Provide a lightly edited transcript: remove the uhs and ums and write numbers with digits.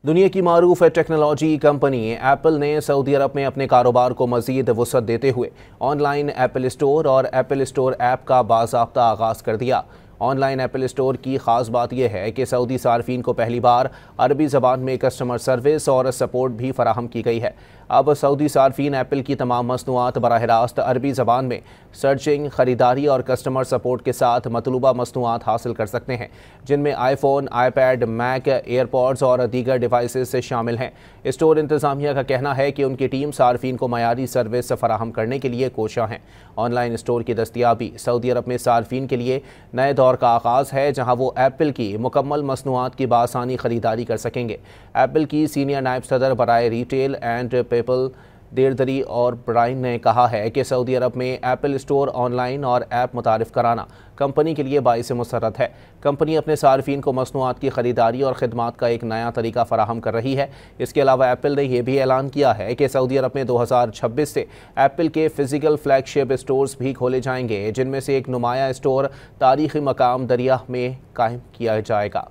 دنیا کی معروف ٹیکنالوجی کمپنی ایپل نے سعودی عرب میں اپنے کاروبار کو مزید وسعت دیتے ہوئے آن لائن ایپل اسٹور اور ایپل اسٹور ایپ کا باضابطہ آغاز کر دیا۔ آن لائن ایپل اسٹور کی خاص بات یہ ہے کہ سعودی صارفین کو پہلی بار عربی زبان میں کسٹمر سروس اور سپورٹ بھی فراہم کی گئی ہے۔ اب سعودی صارفین ایپل کی تمام مصنوعات براہ راست عربی زبان میں سرچنگ، خریداری اور کسٹمر سپورٹ کے ساتھ مطلوبہ مصنوعات حاصل کر سکتے ہیں، جن میں iPhone, iPad, Mac, AirPods اور دیگر ڈیوائسز سے شامل ہیں۔ اسٹور انتظامیہ کا کہنا ہے کہ ان کی ٹیم صارفین کو معیاری سروس فراہم کرنے کے لیے کوشاں ہیں۔ آن لائن اسٹور کی دستیابی سعودی عرب میں صارفین کے لیے نئے دور کا آغاز ہے، جہاں وہ ایپل کی مکمل مصنوعات کی بآسانی خریداری کر سکیں گے۔ ایپل کی سینئر نائب صدر برائے ریٹیل اینڈ پیپل دیردری اور برائن نے کہا ہے کہ سعودی عرب میں ایپل اسٹور آن لائن اور ایپ متعارف کرانا کمپنی کے لیے باعث مسرت ہے۔ کمپنی اپنے صارفین کو مصنوعات کی خریداری اور خدمات کا ایک نیا طریقہ فراہم کر رہی ہے۔ اس کے علاوہ ایپل نے یہ بھی اعلان کیا ہے کہ سعودی عرب میں 2026 سے ایپل کے فزیکل فلیگ شپ اسٹورز بھی کھولے جائیں گے، جن میں سے ایک نمایاں اسٹور تاریخی مقام دریا میں قائم کیا جائے گا۔